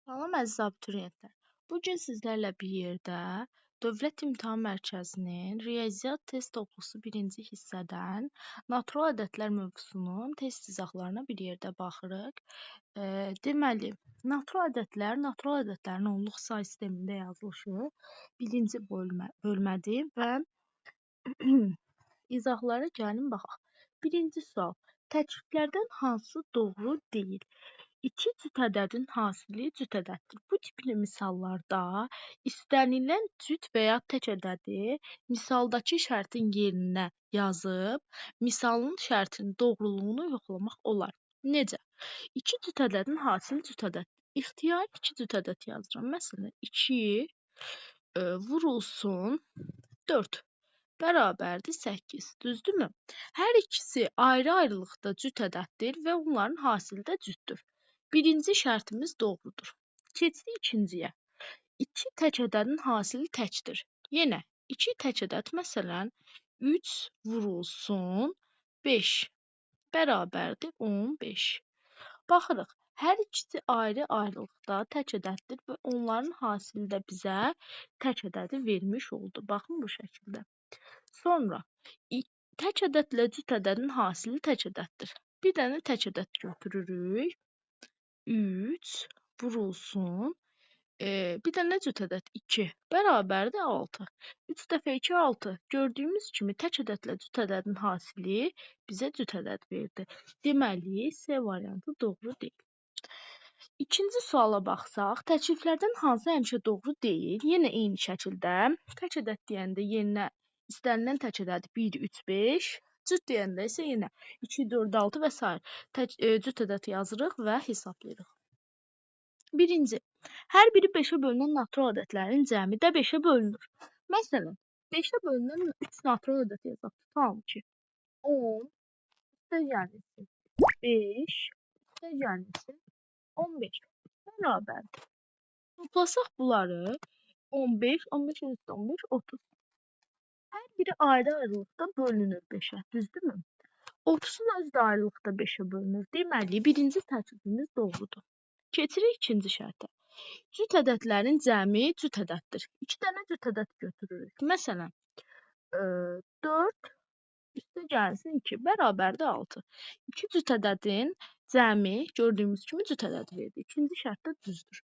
Salam əziz abituriyentlər. Bu gün sizlərlə bir yerdə Dövlət İmtahan Mərkəzinin riyaziyyat test toplusu 1-ci hissədən natural ədədlər mövzusunun test izahlarına bir yerdə baxırıq. Deməli, natural ədədlərin onluq say sistemində yazılışı 1-ci bölmədir və izahlara gəlin baxaq. Birinci sual. Təkliflərdən hansı doğru deyil? 2 cüt ədədin hasili cüt ədəddir. Bu tipli misallarda istənilən cüt və ya tək ədədi misaldakı şərtin yerinə yazıb, misalın şərtinin doğruluğunu yoxlamaq olar. Necə? 2 cüt ədədin hasili cüt ədəddir. İxtiyari 2 cüt ədəd yazıram. Məsələn, 2 vurulsun 4 bərabərdir 8. Düzdürmü? Hər ikisi ayrı-ayrılıqda cüt ədəddir və onların hasili də cütdür. Birinci şərtimiz doğrudur. Keçdik ikinciyə. 2 tək ədədin hasili təkdir. Yenə 2 tək ədəd, məsələn, 3 vurulsun 5 bərabərdir 15. Baxırıq, hər ikisi ayrı-ayrılıqda tək ədəddir və onların hasili də bizə tək ədədi vermiş oldu. Baxın bu şəkildə. Sonra, tək ədədlə cüt ədədin hasili tək ədəddir. Bir dənə tək ədəd götürürük. 3 vurulsun. Bir dənə cüt ədəd 2 bərabərdir 6. 3 dəfə 2 6. Gördüyümüz kimi tək ədədlə cüt ədədin hasili bizə cüt ədəd verdi. Deməli, C variantı doğru deyil. İkinci suala baxsaq, təkliflərdən hansı həmişə doğru deyil? Yenə eyni şəkildə tək ədəd deyəndə yerinə istənilən tək ədədi 1 3 5, cüt deyəndə isə yenə 2 4 6 və s. Cüt ədəd yazırıq və hesablayırıq. Birinci, hər biri 5-ə bölünən natural ədədlərin cəmi də 5-ə bölünür. Məsələn, 5-ə bölünən 3 natural ədəd yazaq. Tutalım ki, 10 üstəgəlisi 5 üstəgəlisi 15 bərabərdir. Toplasaq bunları 15, 15 üstə 15, 30. Hər biri ayrı-ayrılıqda bölünür 5-ə, düzdürmü? 30-un özü də ayrılıqda 5-ə bölünür. Deməli, birinci təklifimiz doğrudur. Keçirik ikinci şərtə. Cüt ədədlərin cəmi cüt ədəddir. 2 dənə cüt ədəd götürürük. Məsələn, 4 üstəgəlsin 2 bərabərdir 6. 2 cüt ədədin cəmi gördüyümüz kimi cüt ədəd verdi. İkinci şərt də düzdür.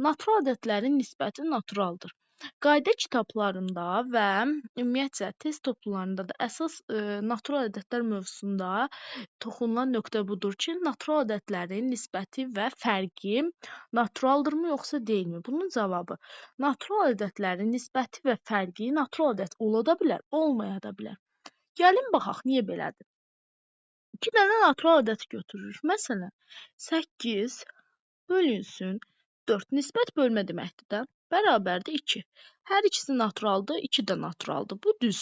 Natural ədədlərin nisbəti naturaldır. Qayda kitablarında və ümumiyyətcə test toplularında da əsas natural ədədlər mövzusunda toxunulan nöqtə budur ki, natural ədədlərin nisbəti və fərqi naturaldırmı yoxsa deyilmi? Bunun cavabı natural ədədlərin nisbəti və fərqi natural ədəd ola da bilər, olmaya da bilər. Gəlin baxaq niyə belədir. 2 dənə natural ədəd götürürük. Məsələn, 8 bölünsün 4 nisbət bölmə deməkdir də. Bərabərdir 2. Hər ikisi naturaldır, 2 də naturaldır. Bu düz.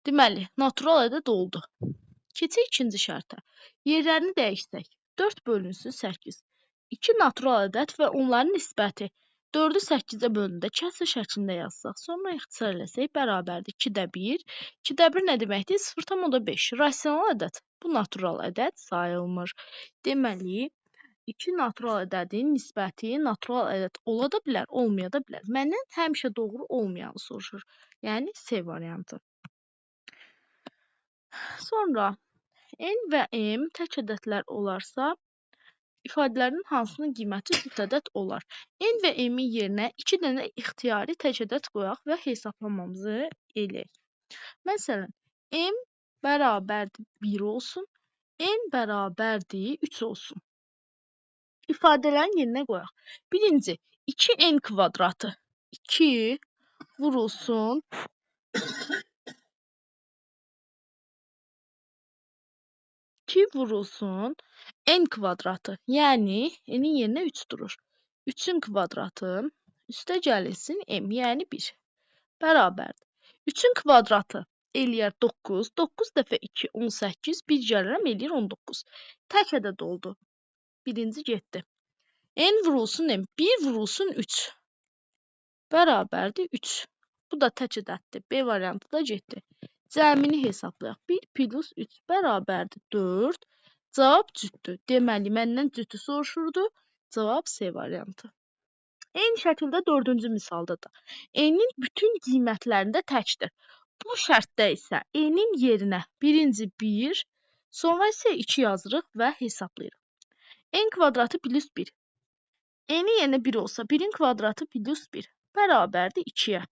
Deməli, natural ədəd oldu. Keçək ikinci şərtə. Yerlərini dəyişsək. 4 bölünsün 8. 2 natural ədəd və onların nisbəti 4-ü 8-ə bölündə kəsr şəklində yazsaq, sonra ixtisar eləsək, bərabərdir 2-də 1. 2-də 1 nə deməkdir? 0,5. Rasional ədəd. Bu natural ədəd sayılmır. Deməli, 2 natural ədədin nisbəti natural ədəd ola da bilər, olmaya da bilər. Məndən həmişə doğru olmayanı soruşur. Yəni, C variantı. Sonra, N və M tək ədədlər olarsa, ifadələrin hansının qiyməti cüt ədəd olar? N və M-in yerinə 2 dənə ixtiyari tək ədəd qoyaq və hesablamamızı eləyək. Məsələn, M bərabərdir 1 olsun, N bərabərdir 3 olsun. İfadələrin yerinə qoyaq. Birinci, 2N kvadratı 2 vurulsun 2 vurulsun N kvadratı, yəni N-in yerinə 3 durur. 3-ün kvadratı üstə gəlsin M, yəni 1 bərabərdir. 3-ün kvadratı eləyər 9, 9 dəfə 2, 18, 1 gəlirəm eləyir 19. Tək ədəd oldu. Birinci getdi. N vurulsun M, 1 vurulsun 3 bərabərdir 3. Bu da tək ədəddir. B variantı da getdi. Cəmini hesablayaq. 1 plus 3 bərabərdir 4. Cavab cütdür. Deməli, məndən cütü soruşurdu. Cavab C variantı. Eyni şəkildə 4-cü misalda da n-in bütün qiymətlərində təkdir. Bu şərtdə isə n-in yerinə birinci 1, sonra isə 2 yazırıq və hesablayırıq. N kvadratı plus 1. N-in yerinə 1 olsa 1-in kvadratı plus 1 bərabərdir 2-yə.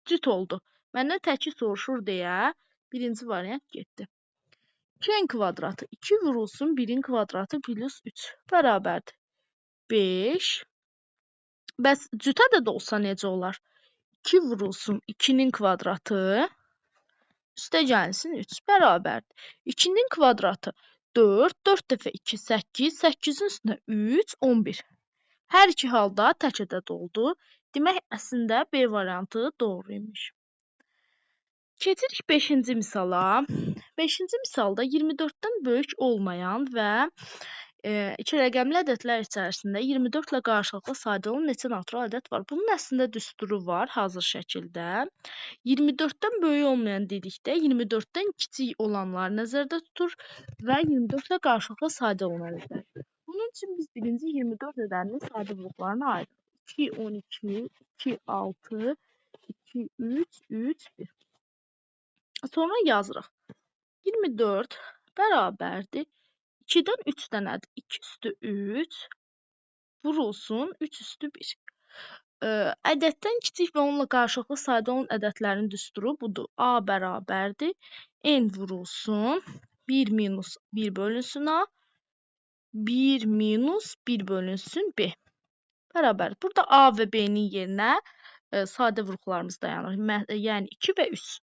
Cüt oldu. Məndən təki soruşur deyə birinci variant getdi. 2n kvadratı 2 vurulsun 1-in kvadratı plus 3 bərabərdir 5. Bəs cütədə də olsa necə olar? 2 vurulsun 2-nin kvadratı üstə gəlsin 3 bərabərdir. 2-nin kvadratı 4, 4 dəfə 2 8, 8-in üstünə 3 11. Hər iki halda tək ədəd oldu. Demək əslində B variantı doğru imiş. Keçirik 5-ci misala. 5-ci misalda 24-dən böyük olmayan və iki rəqəmli ədədlər içərisində 24 ilə qarşılıqlı sayda olan neçə natural ədəd var? Bunun əslində düsturu var hazır şəkildə. 24-dən böyük olmayan dedikdə 24-dən kiçik olanlar nəzərdə tutur və 24 ilə qarşılıqlı sayda olan ədədlər. Bunun üçün biz birinci 24 ədədinin sadə bloklarına ayırırıq. 2, 12, 2, 6, 2, 3, 3, 1. Sonra yazırıq. 24 bərabərdir. 2-dən 3 dənədir. 2 üstü 3 vurulsun 3 üstü 1. Ədəddən kiçik və onunla qarşılıqlı sayda olan ədədlərin düsturu budur. A bərabərdir. N vurulsun 1 minus 1 bölünsün A. 1 minus 1 bölünsün B. Bərabər. Burada A və B-nin yerinə sadə vurğularımız dayanır. Yəni 2 və 3.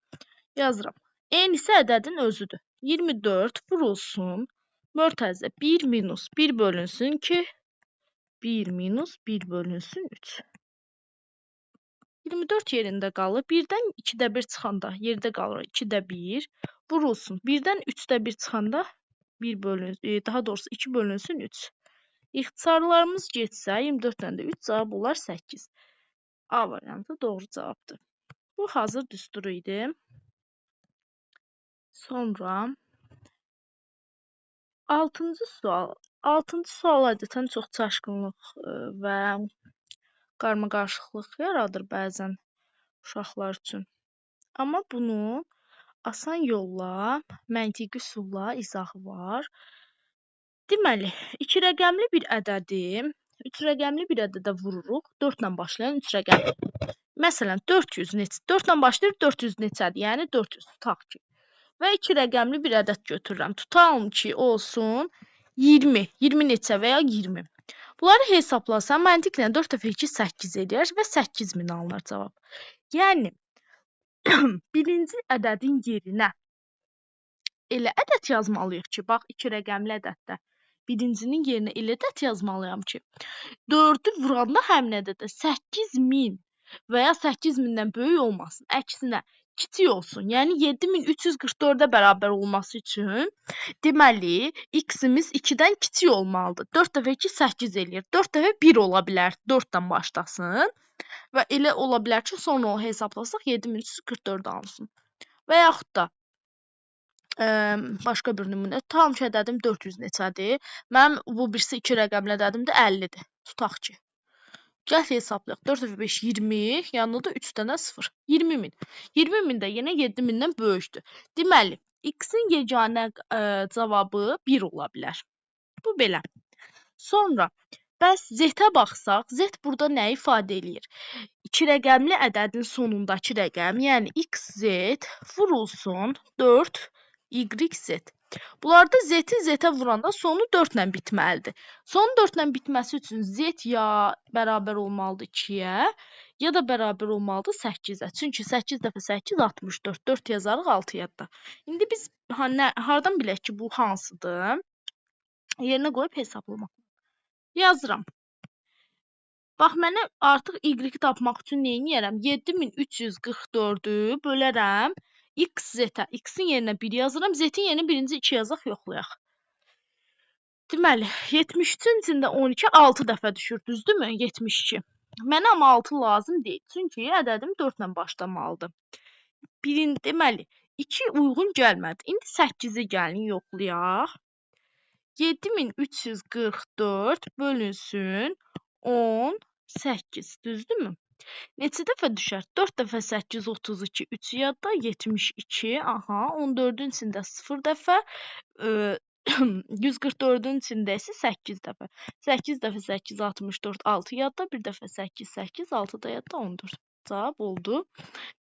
Yazıram. N isə ədədin özüdür. 24 vurulsun. Mörtəzə 1 minus 1 bölünsün 2. 1 minus 1 bölünsün 3. 24 yerində qalır. 1-dən 2-də 1 çıxanda yerdə qalır 2-də 1. Vurulsun. 1-dən 3-də 1 çıxanda 1 bölünsün, daha doğrusu 2 bölünsün 3. İxtisarlarımız getsə 24-dən də 3 cavab olar 8. A variantı doğru cavabdır. Bu hazır düsturu idi. Sonra 6-cı sual. 6-cı sual adətən çox çaşqınlıq və qarmaqarışıqlıq yaradır bəzən uşaqlar üçün. Amma bunu asan yolla, məntiqi üsulla izahı var. Deməli, 2 rəqəmli bir ədədi 3 rəqəmli bir ədədə vururuq. 4 ilə başlayan 3 rəqəmli. Məsələn, 400 neçə? 4 ilə başlayır, 400 neçədir? Yəni 400 tutaq ki. Və 2 rəqəmli bir ədəd götürürəm. Tutalım ki, olsun 20. 20 neçə və ya 20. Bunları hesablasam, məntiqlə 4 dəfə 2 8 edir və 8000 alınır cavab. Yəni, birinci ədədin yerinə elə ədəd yazmalıyıq ki, bax 2 rəqəmli ədəddə birincinin yerinə elə ədəd yazmalıyam ki, 4-ü vuranda həmin ədədə 8000 və ya 8000-dən böyük olmasın. Əksinə, kiçik olsun. Yəni 7344-ə bərabər olması üçün deməli, x-imiz 2-dən kiçik olmalıdır. 4 dəfə 2 8 eləyir. 4 dəfə 1 ola bilər. 4-dən başlasın. Və elə ola bilər ki, sonra o hesablasaq 7344 alınsın. Və yaxud da başqa bir nümunə. Tam ki, ədədim 400 neçədir. Mənim bu birisi 2 rəqəmli ədədim də 50-dir. Tutaq ki. Gəl hesablayaq. 4 dəfə 5 20, yanında da 3 dənə 0. 20.000. 20.000 də yenə 7.000-dən böyükdür. Deməli, x-in yeganə cavabı 1 ola bilər. Bu belə. Sonra bəs z-ə baxsaq, z burada nə ifadə eləyir? 2 rəqəmli ədədin sonundakı rəqəm, yəni xz vurulsun 4 yz. Bunlarda z-i z-ə vuranda sonu 4 ilə bitməlidir. Sonu 4 ilə bitməsi üçün z ya bərabər olmalıdır 2-yə, ya da bərabər olmalıdır 8-ə. Çünki 8 dəfə 8 64. 4 yazarıq 6-ya da. İndi biz hardan bilək ki, bu hansıdır? Yerinə qoyub hesablamaq. Yazıram. Bax, mənə artıq y-i tapmaq üçün nə edərəm? 7344-ü bölərəm x-ə. X-in yerinə 1 yazıram. Z-in yerinə birinci 2 yazaq, yoxlayaq. Deməli, 73-ün içində 12 6 dəfə düşür, düzdürmü? 72. Mənə amma 6 lazım deyil. Çünki ədədim 4 ilə başlamalıdır. Deməli, 2 uyğun gəlmədi. İndi 8-i gəlin yoxlayaq. 7344 bölünsün 10 8, düzdürmü? Neçə dəfə düşər? 4 dəfə 8 32, 3 yadda 72. Aha, 14-ün içində 0 dəfə, 144-ün içində isə 8 dəfə. 8 dəfə 8 64, 6 yadda, bir dəfə 8 8, 6 da yadda 14. Cavab oldu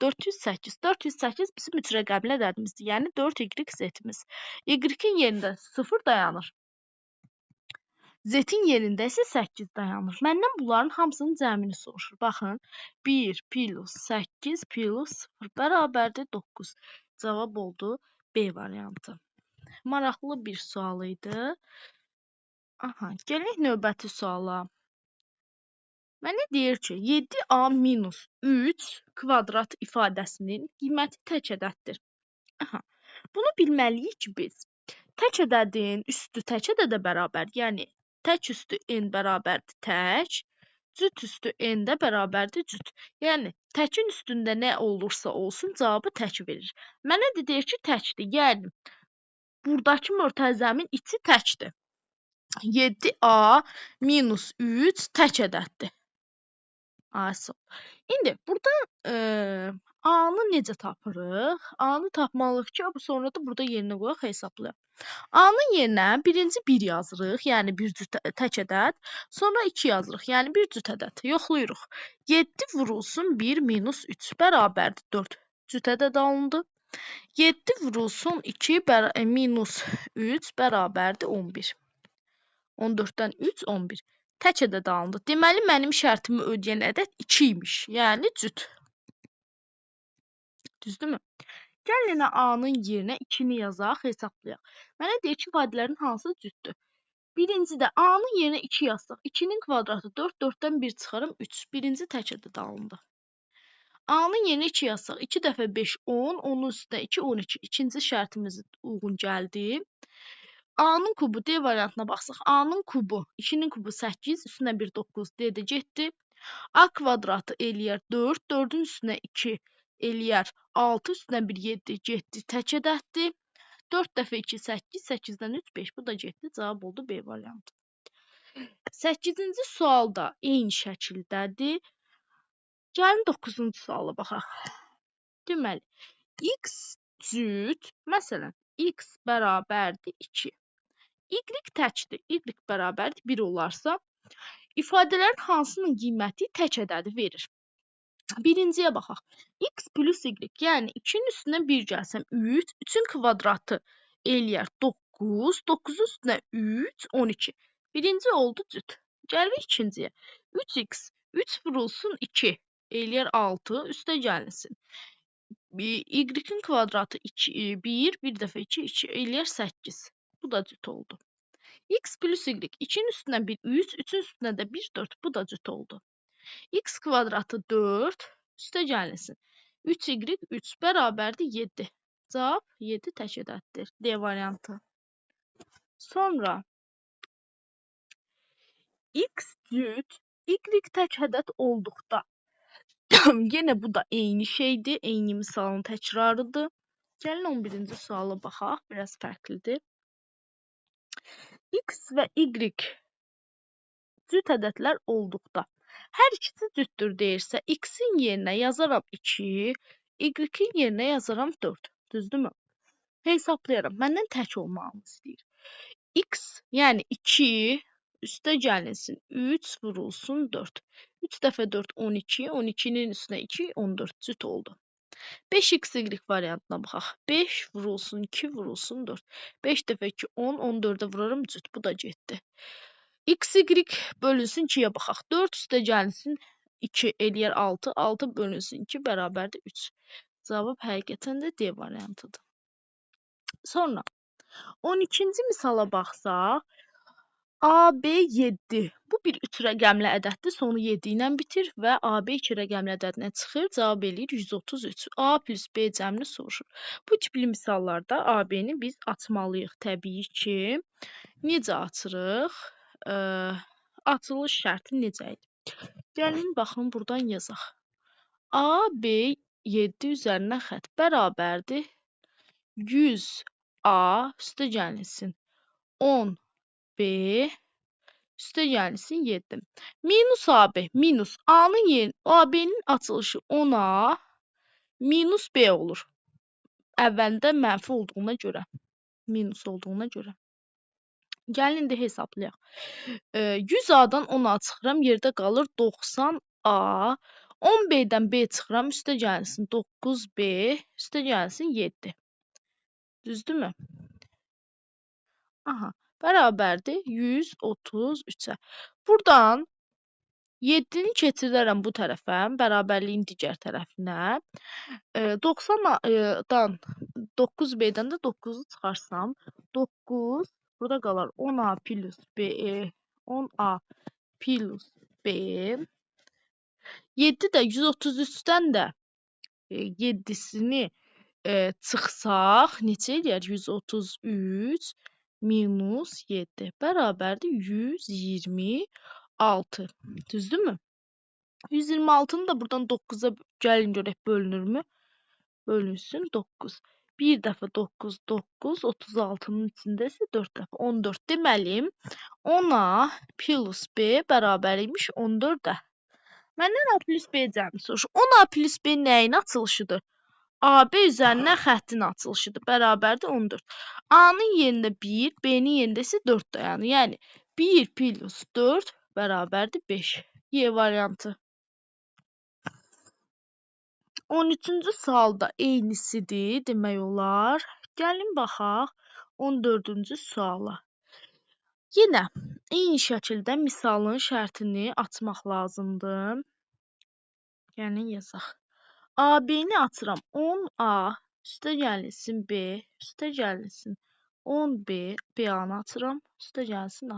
408. 408 bizim üç rəqəmli ədədimizdir. Yəni 4y z-imiz. Y-in yerində 0 dayanır. Z-in yerində isə 8 dayanır. Məndən bunların hamısının cəmini soruşur. Baxın, 1 plus 8 plus 0 bərabərdir 9. Cavab oldu B variantı. Maraqlı bir sual idi. Aha, gələk növbəti suala. Mənə deyir ki, 7a minus 3 kvadrat ifadəsinin qiyməti tək ədəddir. Aha, bunu bilməliyik ki, biz tək ədədin üstü tək ədədə bərabər, yəni tək üstü n bərabərdir tək, cüt üstü n də bərabərdir cüt. Yəni təkin üstündə nə olursa olsun cavabı tək verir. Mənə də deyir ki, təkdir. Yəni buradakı mötərizəmin içi təkdir. 7a minus 3 tək ədəddir. Asıl. İndi burada A-nı necə tapırıq? A-nı tapmalıyıq ki, sonra da burada yerinə qoyaq, hesablayaq. A-nın yerinə birinci 1 yazırıq, yəni bir cüt tək ədəd. Sonra 2 yazırıq, yəni bir cüt ədəd. Yoxlayırıq. 7 vurulsun 1 minus 3 bərabərdir 4. Cüt ədəd alındı. 7 vurulsun 2 minus 3 bərabərdir 11. 14-dən 3 11. Tək ədəd alındı. Deməli, mənim şərtimi ödəyən ədəd 2 imiş. Yəni cüt. Düzdürmü? Gəlin yenə A-nın yerinə 2-ni yazaq, hesablayaq. Mənə deyir ki, ifadələrin hansı cütdür? Birincidə A-nın yerinə 2 yazsaq, 2-nin kvadratı 4, 4-dən 1 çıxarım 3. Birinci tək ədəd alındı. A-nın yerinə 2 yazsaq, 2 dəfə 5 10, onun üstünə 2 12. İkinci şərtimiz uyğun gəldi. A-nın kubu D variantına baxsaq, A-nın kubu 2-nin kubu 8, üstünə 1 9, D-də getdi. A kvadratı eləyər 4, 4-ün üstünə 2 eləyər 6, üstünə 1 7 getdi. Tək ədəddir. 4 dəfə 2 8, 8-dən 3 5, bu da getdi. Cavab oldu B variantı. 8-ci sualda eyni şəkildədir. Gəlin 9-cu suala baxaq. Deməli, x cüt, məsələn, x bərabərdir 2. Y təkdir, y bərabərdir 1 olarsa, ifadələrin hansının qiyməti tək ədədi verir? Birinciyə baxaq. X plus y, yəni 2-nin üstünə 1 gəlsəm 3, 3-ün kvadratı eləyər 9, 9-un üstünə 3, 12. Birinci oldu cüt. Gəlirik ikinciyə. 3x, 3 vurulsun 2, eləyər 6, üstə gəlinsin. Y-in kvadratı 2, 1, bir dəfə 2, 2, eləyər 8. Bu da cüt oldu. X plus y, 2-nin üstünə 1, 3, 3-ün üstünə də 1, 4. Bu da cüt oldu. X kvadratı 4, üstə gəlinsin. 3y 3 bərabərdir 7. Cavab 7 tək ədəddir. D variantı. Sonra x cüt, y tək ədəd olduqda yenə bu da eyni şeydir, eyni misalın təkrarıdır. Gəlin 11-ci suala baxaq, biraz fərqlidir. X və y cüt ədədlər olduqda hər ikisi cütdür deyirsə, x-in yerinə yazaram 2, y-in yerinə yazaram 4. Düzdürmü? Hesablayaram. Məndən tək olmağını istəyir. X, yəni 2, üstə gəlinsin 3 vurulsun 4. 3 dəfə 4 12, 12-nin üstünə 2 14 cüt oldu. 5xy variantına baxaq. 5 vurulsun 2 vurulsun 4. 5 dəfə 2 10, 14-ə vurarım cüt. Bu da getdi. Xy bölünsün 2-yə baxaq. 4 üstə gəlinsin 2 eləyər 6. 6 bölünsün 2 bərabərdir 3. Cavab həqiqətən də D variantıdır. Sonra 12-ci misala baxsaq, AB 7. Bu bir 3 rəqəmli ədəddir. Sonu 7 ilə bitir və AB 2 rəqəmli ədədinə çıxır. Cavab eləyir 133. A plus B cəmini soruşur. Bu tipli misallarda AB-ni biz açmalıyıq təbii ki. Necə açırıq? Açılış şərti necə idi? Gəlin baxın buradan yazaq. AB 7 üzərinə xətt bərabərdir 100 A üstə gəlinsin 10 B Üstəgəlsin 7. Minus AB, minus A-nın yeri, AB-nin açılışı 10A minus B olur. Əvvəldə mənfi olduğuna görə, minus olduğuna görə. Gəlin indi hesablayaq. 100A-dan 10A çıxıram, yerdə qalır 90A. 10B-dən B çıxıram, üstə gəlsin 9B, üstə gəlsin 7. Düzdürmü? Aha, bərabərdir 133-ə. Buradan 7-ni keçirərəm bu tərəfə, bərabərliyin digər tərəfinə. 90-dan 9B-dən də 9-u çıxarsam, 9 burada qalar 10A plus B, 10A plus B. 7 də 133-dən də 7-sini çıxsaq, neçə eləyər? 133 minus 7 bərabərdir 126. Düzdürmü? 126-nı da buradan 9-a gəlin görək bölünürmü? Bölünsün 9. Bir dəfə 9, 9, 36-nın içində isə 4 dəfə 14. Deməli, 10A plus B bərabər imiş 14-ə. Məndən A plus B cəmi soruşur. 10A plus B nəyin açılışıdır? AB üzərinə xəttin açılışıdır. Bərabərdir 14. A-nın yerində 1, B-nin yerində isə 4 dayanır. Yəni 1 plus 4 bərabərdir 5. Y variantı. 13-cü sualda eynisidir demək olar. Gəlin baxaq 14-cü suala. Yenə eyni şəkildə misalın şərtini açmaq lazımdır. Gəlin yazaq. AB-ni açıram 10A, üstə gəlsin B, üstə gəlsin 10B, B-anı açıram, üstə gəlsin A.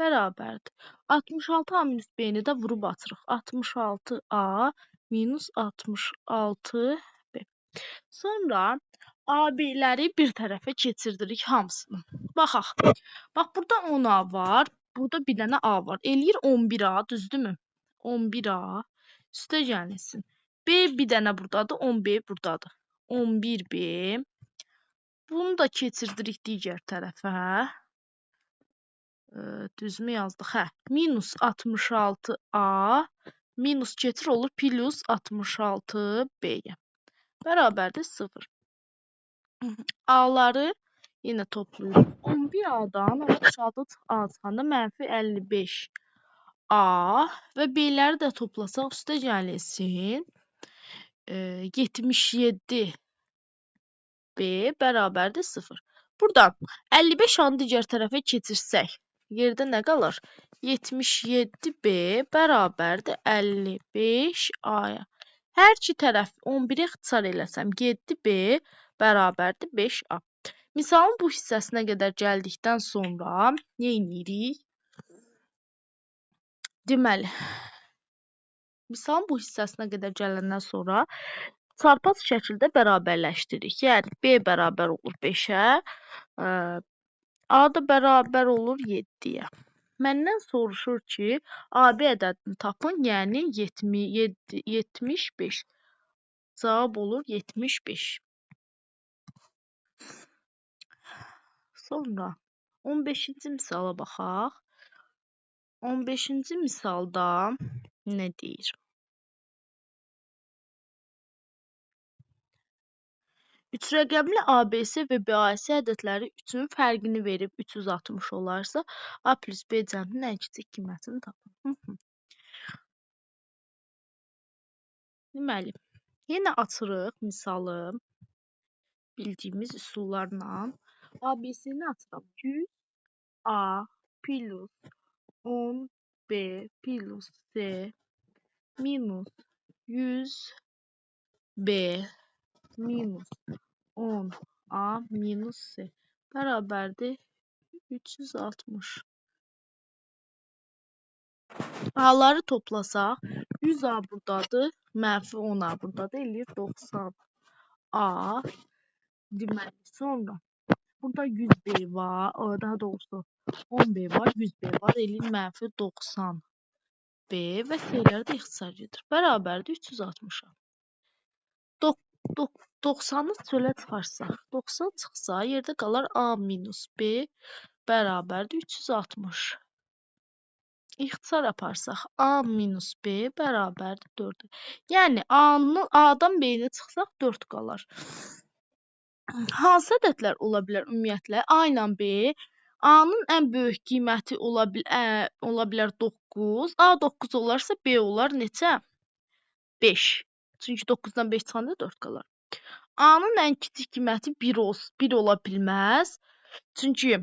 Bərabərdir. 66A minus B-ni də vurub açırıq. 66A minus 66B. Sonra AB-ləri bir tərəfə keçirdirik hamısını. Baxaq. Bax, burada 10A var, burada bir dənə A var. Eləyir 11A, düzdürmü? 11A üstə gəlsin. B bir dənə buradadır, 10B buradadır. 11B. Bunu da keçirdirik digər tərəfə. Düzmü yazdıq? Hə. Minus 66A minus keçir olur plus 66B-yə. Bərabərdir 0. A-ları yenə toplayırıq. 11A-dan 66A çıxanda mənfi 55A və B-ləri də toplasaq üstə gəlsin. 77B bərabərdir 0. Buradan 55A-nı digər tərəfə keçirsək, yerdə nə qalır? 77B bərabərdir 55A-ya. Hər iki tərəf 11-i ixtisar eləsəm, 7B bərabərdir 5A. Misalın bu hissəsinə qədər gəldikdən sonra nə edirik? Deməli, misalın bu hissəsinə qədər gələndən sonra çarpaz şəkildə bərabərləşdiririk. Yəni, B bərabər olur 5-ə, A da bərabər olur 7-yə. Məndən soruşur ki, AB ədədini tapın, yəni 75. Cavab olur 75. Sonra 15-ci misala baxaq. 15-ci misalda nə deyir? Üç rəqəmli ABC və BAC ədədləri üçün fərqini verib 360 olarsa, A plus B cəminin ən kiçik qiymətini tapın. Deməli, yenə açırıq misalı bildiyimiz üsullarla. ABC-ni açıram. 100A plus 10B plus C minus 100B minus 10A minus C bərabərdir 360. A-ları toplasaq, 100A buradadır, mənfi 10A buradadır, eləyir 90A. Deməli, sonra burada 100B var, daha doğrusu 10B var, 100B var, eləyir mənfi 90B və C-ləri də ixtisar edir. Bərabərdir 360-a. 90-ı çölə çıxarsaq, 90 çıxsa, yerdə qalar A minus B bərabərdir 360. İxtisar aparsaq, A minus B bərabərdir 4. Yəni, A-dan B-nə çıxsaq 4 qalar. Hansı ədədlər ola bilər ümumiyyətlə? A ilə B. A-nın ən böyük qiyməti ola bilər 9. A 9 olarsa B olar neçə? 5. Çünki 9-dan 5 çıxanda 4 qalar. A-nın ən kiçik qiyməti 1 ola bilməz. Çünki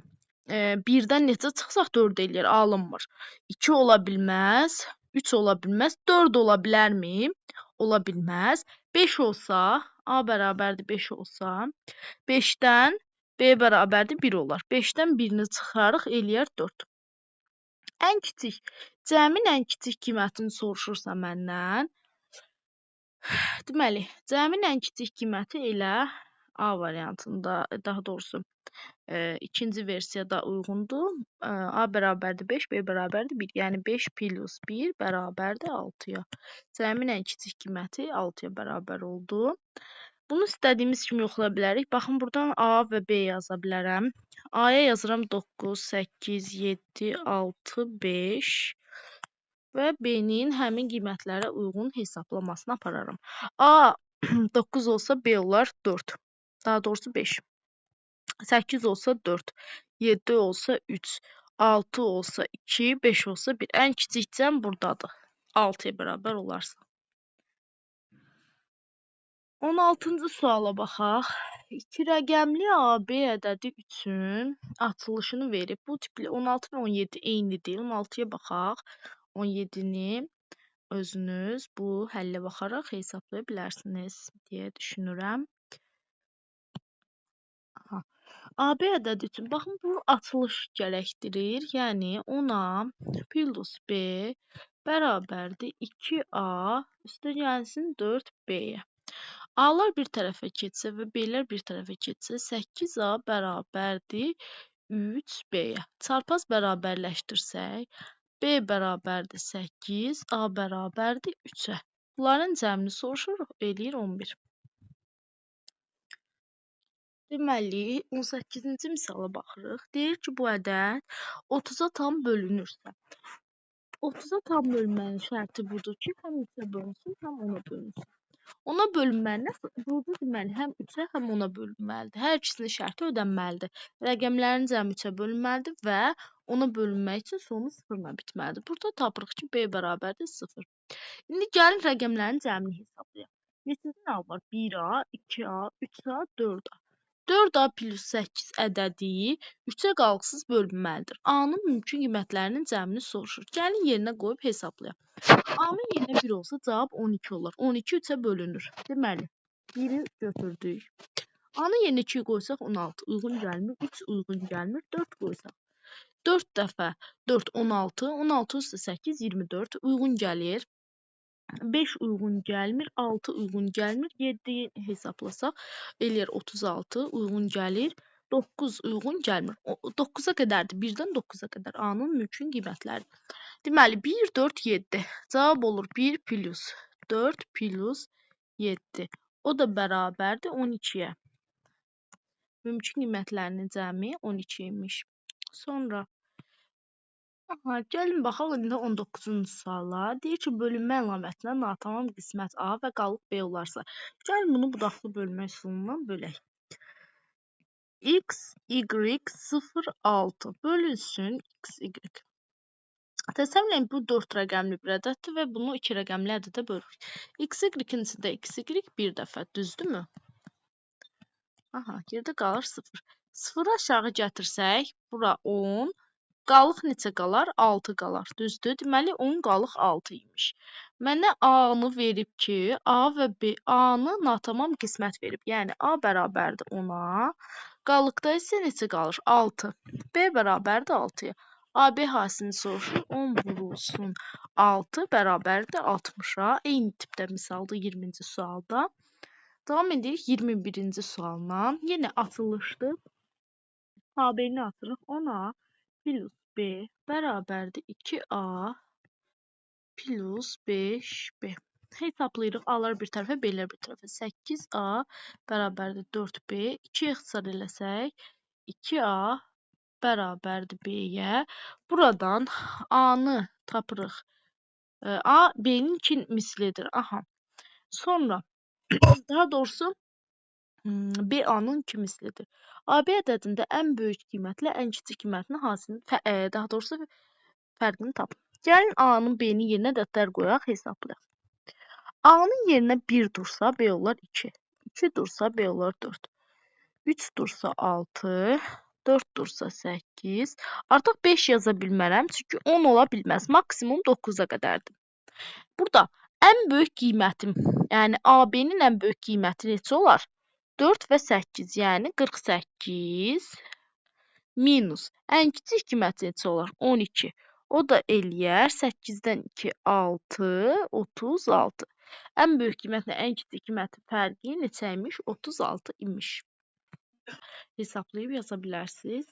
1-dən neçə çıxsaq 4 eləyir, alınmır. 2 ola bilməz, 3 ola bilməz, 4 ola bilərmi? Ola bilməz. 5 olsa, A bərabərdir 5 olsa, 5-dən B bərabərdir 1 olar. 5-dən 1-ni çıxarıq, eləyər 4. Ən kiçik, cəmin ən kiçik qiymətini soruşursa məndən, deməli, cəmin ən kiçik qiyməti elə A variantında, daha doğrusu, ikinci versiyada uyğundur. A bərabərdir 5, B bərabərdir 1. Yəni 5 plus 1 bərabərdir 6-ya. Cəmin ən kiçik qiyməti 6-ya bərabər oldu. Bunu istədiyimiz kimi yoxlaya bilərik. Baxın, buradan A və B yaza bilərəm. A-ya yazıram 9, 8, 7, 6, 5 və B-nin həmin qiymətlərə uyğun hesablamasını apararam. A 9 olsa B olar 4. Daha doğrusu 5. 8 olsa 4, 7 olsa 3, 6 olsa 2, 5 olsa 1. Ən kiçik cəm buradadır. 6-ya bərabər olarsa. 16-cı suala baxaq. 2 rəqəmli AB ədədi üçün açılışını verib. Bu tipli 16 və 17 eynidir. 16-ya baxaq. 17-ni özünüz bu həllə baxaraq hesablaya bilərsiniz deyə düşünürəm. AB ədədi üçün baxın, bu açılış gərəkdirir. Yəni 10A plus B bərabərdir 2A üstə gəlsin 4B-yə. A-lar bir tərəfə keçsə və B-lər bir tərəfə keçsə 8A bərabərdir 3B-yə. Çarpaz bərabərləşdirsək B bərabərdir 8, A bərabərdir 3-ə. Bunların cəmini soruşuruq, eləyir 11. Deməli, 18-ci misala baxırıq. Deyir ki, bu ədəd 30-a tam bölünürsə. 30-a tam bölünmənin şərti budur ki, həm 3-ə bölünsün, həm 10-a bölünsün. 10-a bölünməli, burada deməli, həm 3-ə, həm 10-a bölünməlidir. Hər ikisinin şərti ödənməlidir. Rəqəmlərin cəmi 3-ə bölünməlidir və 10-a bölünmək üçün sonu 0-la bitməlidir. Burada tapırıq ki, B bərabərdir 0. İndi gəlin rəqəmlərin cəmini hesablayaq. Neçə A var? 1A, 2A, 3A, 4A. 4A plus 8 ədədi 3-ə qalıqsız bölünməlidir. A-nın mümkün qiymətlərinin cəmini soruşur. Gəlin yerinə qoyub hesablayaq. A-nın yerinə 1 olsa cavab 12 olar. 12 3-ə bölünür. Deməli, 1-i götürdük. A-nın yerinə 2 qoysaq 16 uyğun gəlmir. 3 uyğun gəlmir. 4 qoysaq. 4 dəfə 4 16, 16 üstə 8 24 uyğun gəlir. 5 uyğun gəlmir, 6 uyğun gəlmir, 7-yi hesablasaq eləyər 36 uyğun gəlir, 9 uyğun gəlmir. 9-a qədərdir, 1-dən 9-a qədər A-nın mümkün qiymətləri. Deməli 1, 4, 7. Cavab olur 1 plus 4 plus 7. O da bərabərdir 12-yə. Mümkün qiymətlərinin cəmi 12 imiş. Sonra gəlin baxaq indi 19-cu suala. Deyir ki, bölünmə əlamətinə natamam qismət A və qalıq B olarsa. Gəlin bunu budaqlı bölmə üsulundan bölək. X, Y, 0, 6 bölünsün X, Y. Təsəvvürləyin, bu 4 rəqəmli bir ədəddir və bunu 2 rəqəmli ədədə bölürük. X, Y-in içində X, Y bir dəfə, düzdürmü? Aha, yerdə qalır 0. 0-ı aşağı gətirsək, bura 10. Qalıq neçə qalar? 6 qalar. Düzdür? Deməli 10 qalıq 6 imiş. Mənə A-nı verib ki, A və B A-nı natamam qismət verib. Yəni A bərabərdir 10-a. Qalıqda isə neçə qalır? 6. B bərabərdir 6-ya. AB hasilini soruşur. 10 vurulsun 6 bərabərdir 60-a. Eyni tipdə misaldır 20-ci sualda. Davam edirik 21-ci sualla. Yenə açılışdır. AB-ni atırıq 10A plus B bərabərdir 2A plus 5B. Hesablayırıq. A-lar bir tərəfə, B-lər bir tərəfə. 8A bərabərdir 4B. 2-yə ixtisar eləsək, 2A bərabərdir B-yə. Buradan A-nı tapırıq. A B-nin 2 mislidir. Aha. Sonra daha doğrusu B A-nın 2 mislidir. AB ədədində ən böyük qiymətlə ən kiçik qiymətinin hasilini, daha doğrusu fərqini tap. Gəlin A-nın B-nin yerinə ədədlər qoyaq, hesablayaq. A-nın yerinə 1 dursa B olar 2. 2 dursa B olar 4. 3 dursa 6. 4 dursa 8. Artıq 5 yaza bilmərəm, çünki 10 ola bilməz. Maksimum 9-a qədərdir. Burada ən böyük qiymətim, yəni AB-nin ən böyük qiyməti neçə olar? 4 və 8, yəni 48 minus ən kiçik qiymət neçə olar? 12. O da eləyər 8-dən 2 6, 36. Ən böyük qiymətlə ən kiçik qiymətin fərqi neçə imiş? 36 imiş. Hesablayıb yaza bilərsiniz.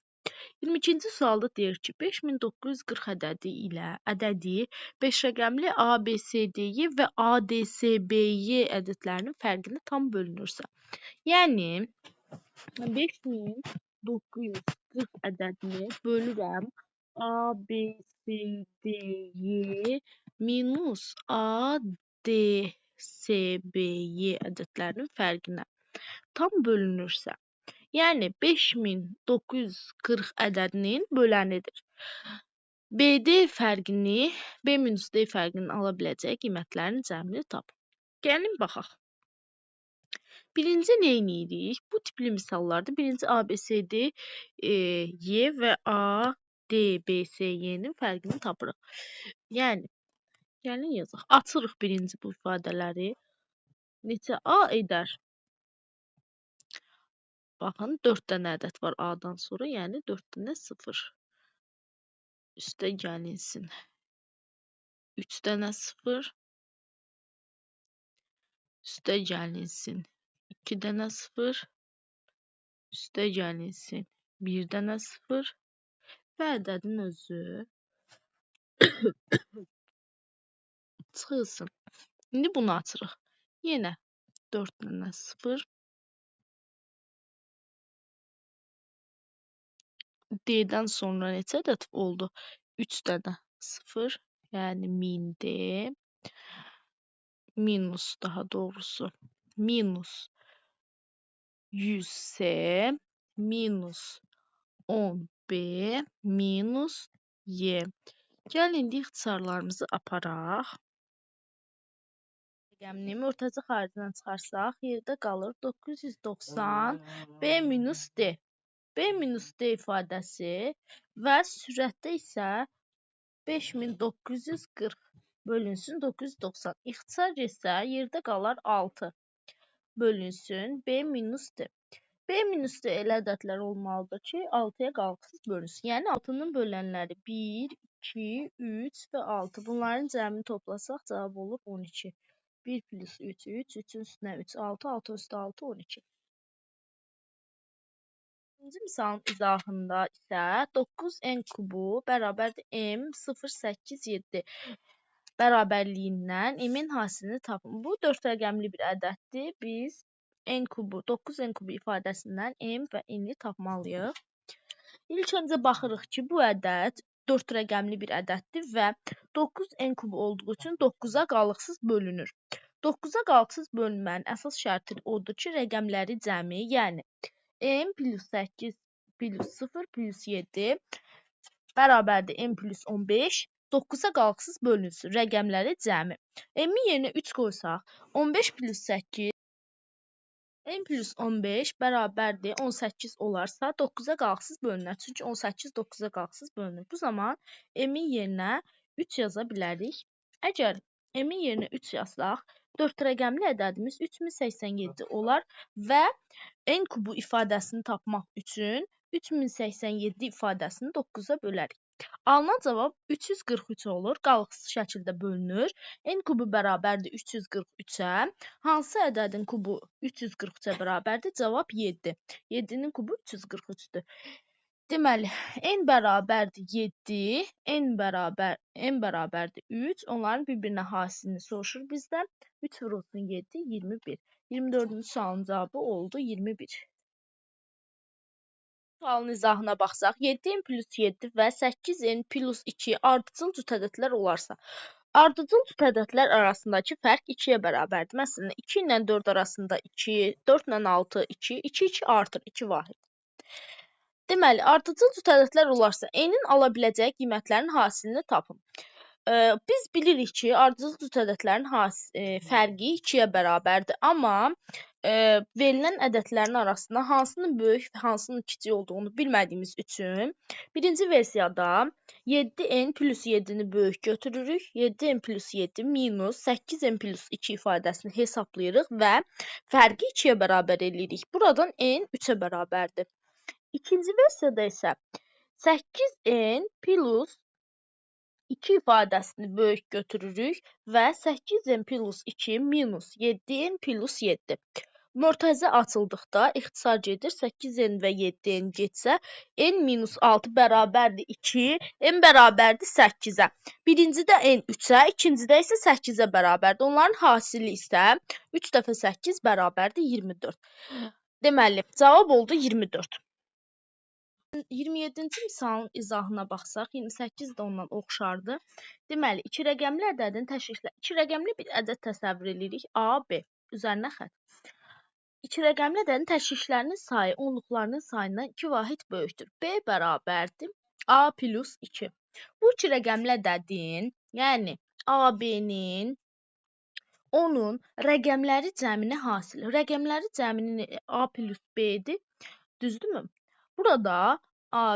22-ci sualda deyir ki, 5940 ədədi 5 rəqəmli ABCDY və ADSBY ədədlərinin fərqini tam bölünürsə. Yəni 5940 ədədini bölürəm ABCDY minus ADSBY ədədlərinin fərqinə tam bölünürsə. Yəni 5940 ədədinin bölənidir. BD fərqini, B minus D fərqinin ala biləcəyi qiymətlərin cəmini tap. Gəlin baxaq. Birinci nə edirik? Bu tipli misallarda birinci ABCD Y və ADBSY-nin fərqini tapırıq. Yəni, gəlin yazaq. Açırıq birinci bu ifadələri. Neçə A edər? Baxın, 4 dənə ədəd var A-dan sonra, yəni 4 dənə 0. Üstə gəlinsin. 3 dənə 0. Üstə gəlinsin. 2 dənə 0. Üstə gəlinsin. 1 dənə 0. Və ədədin özü çıxılsın. İndi bunu açırıq. Yenə 4 dənə 0. D-dən sonra neçə ədəd oldu? 3 dənə 0. Yəni 1000D. Minus daha doğrusu. Minus 100S. Minus 10B. Minus Y. Gəlin indi ixtisarlarımızı aparaq. Rəqəmini ortaca xaricdən çıxarsaq, yerdə qalır 990 B minus D. B minus D ifadəsi və sürətdə isə 5940 bölünsün 990. İxtisar etsə yerdə qalar 6 bölünsün B minus D. B minus D elə ədədlər olmalıdır ki, 6-ya qalxısız bölünsün. Yəni 6-nın bölənləri 1, 2, 3 və 6. Bunların cəmini toplasaq cavab olur 12. 1 plus 3, 3, 3-ün üstünə 3, 6, 6 üstə 6, 12. İkinci misalın izahında isə 9n kubu bərabərdir m 087 bərabərliyindən m-in hasilini tapın. Bu 4 rəqəmli bir ədəddir. Biz n kubu, 9n kubu ifadəsindən m və n-i tapmalıyıq. İlk öncə baxırıq ki, bu ədəd 4 rəqəmli bir ədəddir və 9n kubu olduğu üçün 9-a qalıqsız bölünür. 9-a qalıqsız bölünmənin əsas şərti odur ki, rəqəmləri cəmi, yəni m plus 8 plus 0 plus 7 bərabərdir m plus 15, 9-a qalıqsız bölünsün. Rəqəmləri cəmi. M-in yerinə 3 qoysaq, 15 plus 8, m plus 15 bərabərdir 18 olarsa, 9-a qalıqsız bölünər. Çünki 18 9-a qalıqsız bölünür. Bu zaman m-in yerinə 3 yaza bilərik. Əgər m-in yerinə 3 yazsaq, 4 rəqəmli ədədimiz 3087 olar və n kubu ifadəsini tapmaq üçün 3087 ifadəsini 9-a bölərik. Alınan cavab 343 olur. Qalıqsız şəkildə bölünür. N kubu bərabərdir 343-ə. Hansı ədədin kubu 343-ə bərabərdir? Cavab 7. 7-nin kubu 343-dür. Deməli, n bərabərdir 7, n bərabərdir 3. Onların bir-birinə hasilini soruşur bizdən. 3 vurulsun 7, 21. 24-cü sualın cavabı oldu 21. Sualın izahına baxsaq, 7n plus 7 və 8n plus 2 ardıcıl cüt ədədlər olarsa, ardıcıl cüt ədədlər arasındakı fərq 2-yə bərabərdir. Məsələn, 2 ilə 4 arasında 2, 4 ilə 6 2, 2 2 artır 2 vahid. Deməli, ardıcıl cüt ədədlər olarsa, n-in ala biləcəyi qiymətlərin hasilini tapın. Biz bilirik ki, ardıcıl cüt ədədlərin fərqi 2-yə bərabərdir, amma verilən ədədlərin arasında hansının böyük və hansının kiçik olduğunu bilmədiyimiz üçün birinci versiyada 7n plus 7-ni böyük götürürük, 7n plus 7 minus 8n plus 2 ifadəsini hesablayırıq və fərqi 2-yə bərabər eləyirik. Buradan n 3-ə bərabərdir. İkinci versiyada isə 8n plus 2 ifadəsini böyük götürürük və 8n plus 2 minus 7n plus 7. Mötərizə açıldıqda ixtisar gedir. 8n və 7n getsə, n minus 6 bərabərdir 2, n bərabərdir 8-ə. Birincidə n 3-ə, ikincidə isə 8-ə bərabərdir. Onların hasili isə 3 dəfə 8 bərabərdir 24. Deməli, cavab oldu 24. 27-ci misalın izahına baxsaq, 28 də ondan oxşardır. Deməli, iki rəqəmli ədədin təşkilləri, iki rəqəmli bir ədəd təsəvvür edirik. A, B üzərinə xətt. İki rəqəmli ədədin təşkillərinin sayı onluqlarının sayından 2 vahid böyükdür. B bərabərdir A plus 2. Bu iki rəqəmli ədədin, yəni AB-nin onun rəqəmləri cəmini hasil. Rəqəmləri cəminin A plus B-dir. Düzdürmü? Burada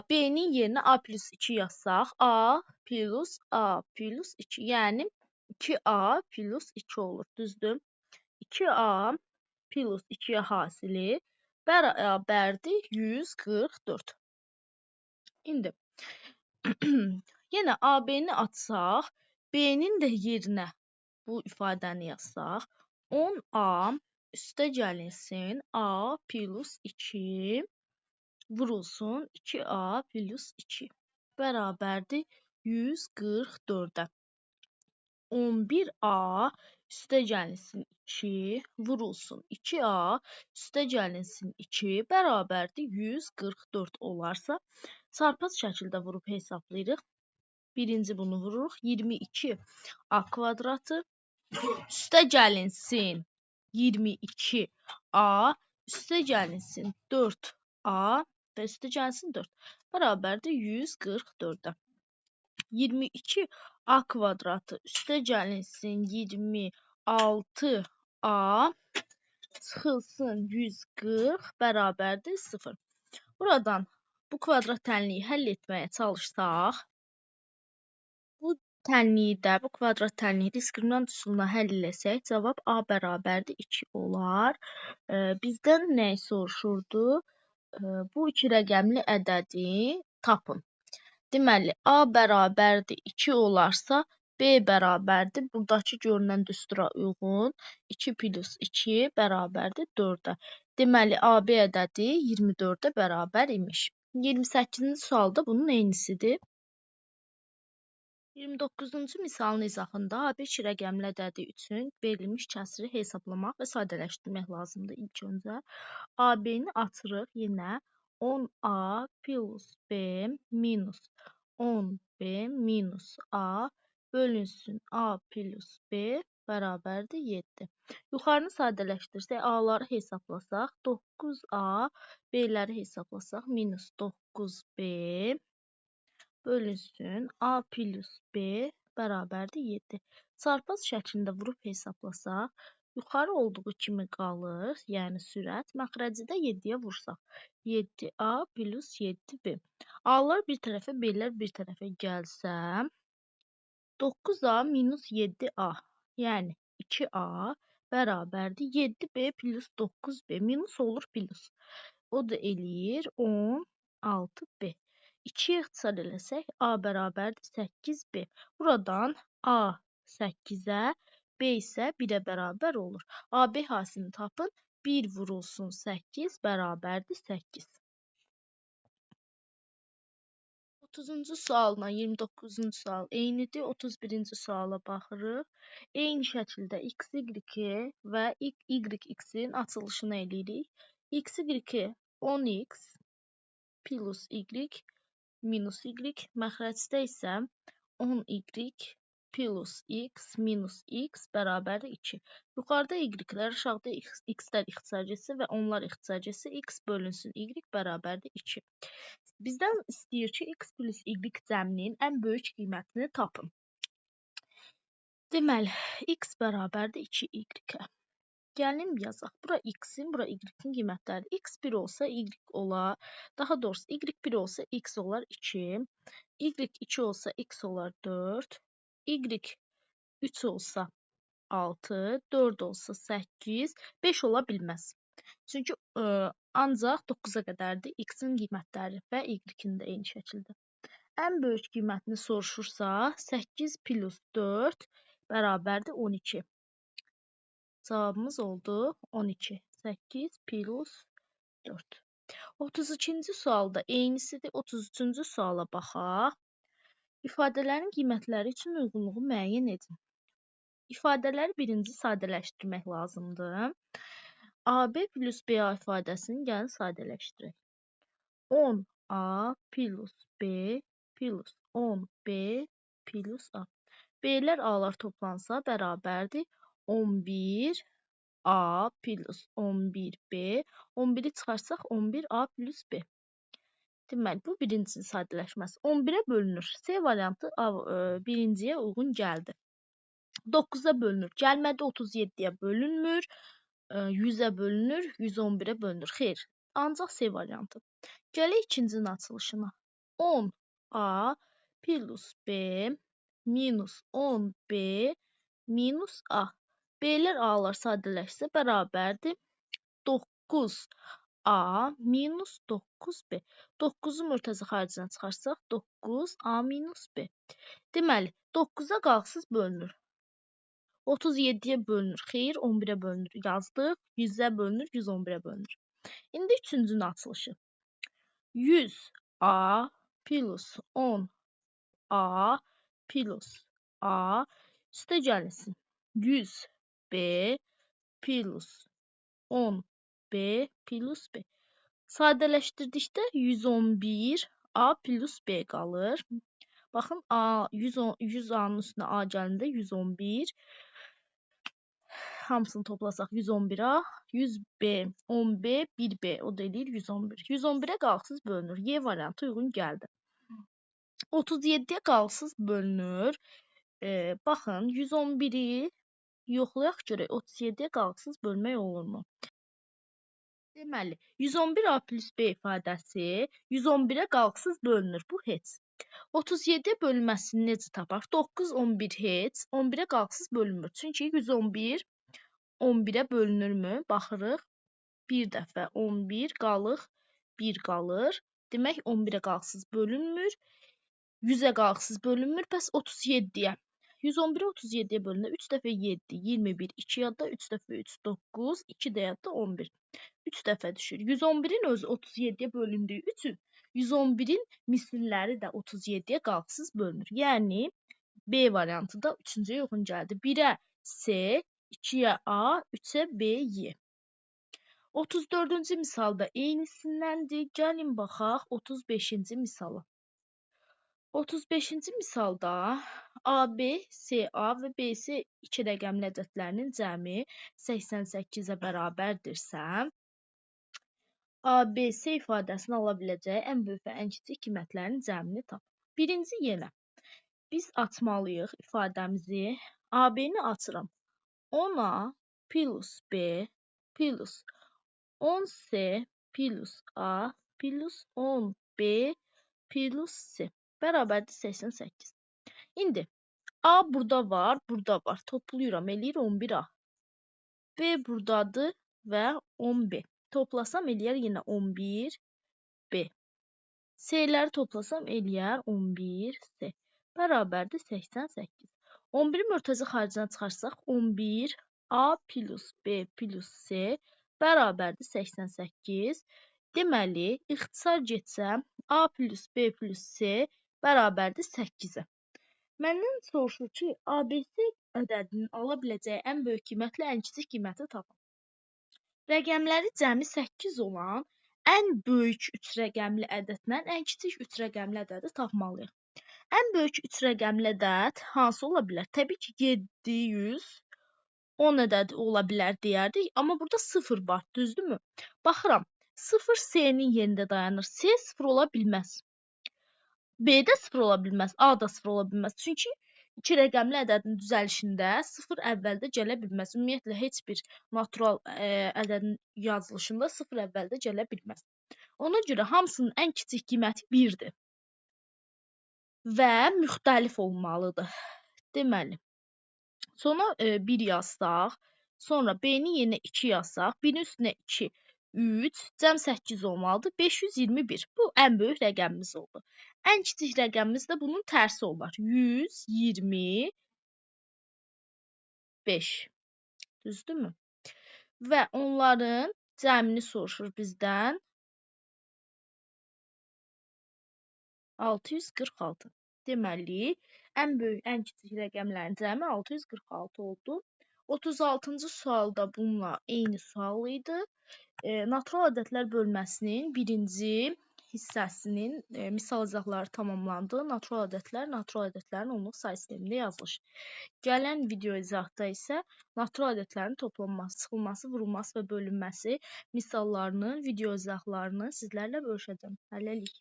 B-nin yerinə A plus 2 yazsaq, A plus 2, yəni 2A plus 2 olur, düzdür? 2A plus 2-yə hasili bərabərdir 144. İndi yenə AB-ni açsaq, B-nin də yerinə bu ifadəni yazsaq, 10A üstə gəlinsin A plus 2 vurulsun 2A plus 2 bərabərdir 144-ə. 11A üstə gəlinsin 2 vurulsun 2A üstə gəlinsin 2 bərabərdir 144 olarsa, çarpaz şəkildə vurub hesablayırıq. Birinci bunu vururuq. 22A kvadratı üstə gəlinsin 22A üstə gəlinsin 4A və üstə gəlsin 4. Bərabərdir 144-ə. 22A kvadratı üstə gəlinsin 26A çıxılsın 140 bərabərdir 0. Buradan bu kvadrat tənliyi həll etməyə çalışsaq, bu kvadrat tənliyi diskriminant üsuluna həll etsək, cavab A bərabərdir 2 olar. Bizdən nəyi soruşurdu? Bu iki rəqəmli ədədi tapın. Deməli, A bərabərdir 2 olarsa, B bərabərdir. Buradakı görünən düstura uyğun 2 plus 2 bərabərdir 4-ə. Deməli, AB ədədi 24-ə bərabər imiş. 28-ci sualda bunun eynisidir. 29-cu misalın izahında A5 rəqəmli ədədi üçün verilmiş kəsri hesablamaq və sadələşdirmək lazımdır ilk öncə. AB-ni açırıq yenə 10A plus B minus 10B minus A bölünsün A plus B bərabərdir 7. Yuxarını sadələşdirsək, A-ları hesablasaq, 9A, B-ləri hesablasaq, minus 9B bölünsün A plus B bərabərdir 7. Çarpaz şəklində vurub hesablasaq, yuxarı olduğu kimi qalır, yəni sürət. Məxrəcidə 7-yə vursaq, 7A plus 7B. A-lar bir tərəfə, B-lər bir tərəfə gəlsə, 9A minus 7A, yəni 2A bərabərdir 7B plus 9B. Minus olur plus. O da eləyir 16B. 2-yə ixtisar eləsək, A bərabərdir 8B. Buradan A 8-ə, B isə 1-ə bərabər olur. AB hasilini tapın. 1 vurulsun 8 bərabərdir 8. 30-cu sualla 29-cu sual eynidir. 31-ci suala baxırıq. Eyni şəkildə x, y və y, x-in açılışını eləyirik. X, y 10x plus y minus y, məxrəcdə isə 10y plus x minus x bərabərdir 2. Yuxarıda y-lər, aşağıda x-lər ixtisarcısı və onlar ixtisarcısı x bölünsün y bərabərdir 2. Bizdən istəyir ki, x plus y cəminin ən böyük qiymətini tapın. Deməli, x bərabərdir 2y-ə. Gəlin yazaq. Bura x-in, bura y-in qiymətləri. X 1 olsa y olar. Daha doğrusu y 1 olsa x olar 2. Y 2 olsa x olar 4. Y 3 olsa 6. 4 olsa 8. 5 ola bilməz. Çünki ancaq 9-a qədərdir x-in qiymətləri və y-in də eyni şəkildə. Ən böyük qiymətini soruşursa 8 plus 4 bərabərdir 12. Cavabımız oldu 12. 8 plus 4. 32-ci sualda eynisidir. 33-cü suala baxaq. İfadələrin qiymətləri üçün uyğunluğu müəyyən edin. İfadələri birinci sadələşdirmək lazımdır. AB plus BA ifadəsini gəlin sadələşdirək. 10A plus B plus 10B plus A. B'lər A'lar toplansa bərabərdir 11A plus 11B. 11-i çıxarsaq 11A plus B. Deməli, bu birincinin sadələşməsi. 11-ə bölünür. C variantı birinciyə uyğun gəldi. 9-a bölünür. Gəlmədi 37-yə bölünmür. 100-ə bölünür. 111-ə bölünür. Xeyr. Ancaq C variantı. Gələk ikincinin açılışına. 10A plus B minus 10B minus A. B'lər A'lar sadələşsə bərabərdir 9A minus 9B. 9-u mürtəzə xaricine çıxarsaq 9A minus B. Deməli, 9-a qalxsız bölünür. 37-yə bölünür. Xeyr, 11-ə bölünür. Yazdıq. 100-ə bölünür. 111-ə bölünür. İndi üçüncünün açılışı. 100A plus 10A plus A üstə gəlsin. 100B plus 10B plus B. Sadələşdirdikdə 111A plus B qalır. Baxın, 100A-nın üstünə A gəlində 111. Hamısını toplasaq 111A, 100B, 10B, 1B. O da eləyir 111. 111-ə qalxsız bölünür. Y variantı uyğun gəldi. 37-yə qalxsız bölünür. Baxın, 111-i yoxlayaq görək 37-yə qalxsız bölmək olurmu? Deməli, 111A plus B ifadəsi 111-ə qalxsız bölünür. Bu heç. 37-yə bölünməsini necə tapaq? 9, 11 heç. 11-ə qalxsız bölünmür. Çünki 111 11-ə bölünürmü? Baxırıq. Bir dəfə 11 qalıq. 1 qalır. Demək 11-ə qalxsız bölünmür. 100-ə qalxsız bölünmür. Bəs 37-yə. 111-ə 37-yə bölünür. 3 dəfə 7, 21, 2 yadda, 3 dəfə 3, 9, 2 də yadda 11. 3 dəfə düşür. 111-in özü 37-yə bölündüyü üçün 111-in misilləri də 37-yə qalxsız bölünür. Yəni, B variantı da 3-cüyə uyğun gəldi. 1-ə C, 2-yə A, 3-ə B, Y. 34-cü misalda eynisindəndir. Gəlin baxaq 35-ci misala. 35-ci misalda AB, CA və BC 2 rəqəmli ədədlərinin cəmi 88-ə bərabərdirsə, ABC ifadəsini ala biləcəyi ən böyük və ən kiçik qiymətlərin cəmini tap. Birinci yenə biz açmalıyıq ifadəmizi. AB-ni açıram. 10A plus B plus 10C plus A plus 10B plus C bərabərdir 88. İndi A burada var, burada var. Toplayıram, eləyir 11A. B buradadır və 10B. Toplasam eləyər yenə 11B. C-ləri toplasam eləyər 11C. Bərabərdir 88. 11-i mürtəzə xaricinə çıxarsaq 11A plus B plus C bərabərdir 88. Deməli, ixtisar getsə A plus B plus C bərabərdir 8-ə. Məndən soruşur ki, ABC ədədinin ala biləcəyi ən böyük qiymətlə ən kiçik qiyməti tapın. Rəqəmləri cəmi 8 olan ən böyük 3 rəqəmli ədəddən ən kiçik 3 rəqəmli ədədi tapmalıyıq. Ən böyük 3 rəqəmli ədəd hansı ola bilər? Təbii ki, 710 ədədi ola bilər deyərdik, amma burada 0 var, düzdürmü? Baxıram, 0 S-nin yerində dayanır. S 0 ola bilməz. B də 0 ola bilməz, A da 0 ola bilməz. Çünki 2 rəqəmli ədədin düzəlişində 0 əvvəldə gələ bilməz. Ümumiyyətlə heç bir natural ədədin yazılışında 0 əvvəldə gələ bilməz. Ona görə hamısının ən kiçik qiyməti 1-dir və müxtəlif olmalıdır. Deməli, sonra 1 yazsaq, sonra B-nin yerinə 2 yazsaq, 1-in üstünə 2, 3, cəm 8 olmalıdır. 521. Bu ən böyük rəqəmimiz oldu. Ən kiçik rəqəmimiz də bunun tərsi olar. 125. Düzdürmü? Və onların cəmini soruşur bizdən. 646. Deməli, ən böyük, ən kiçik rəqəmlərin cəmi 646 oldu. 36-cı sualda bununla eyni sual idi. Natural ədədlər bölməsinin birinci hissəsinin misal izahları tamamlandı. Natural ədədlərin onluq sayı sistemində yazılır. Gələn video izahda isə natural ədədlərin toplanması, çıxılması, vurulması və bölünməsi misallarının video izahlarını sizlərlə bölüşəcəm. Hələlik.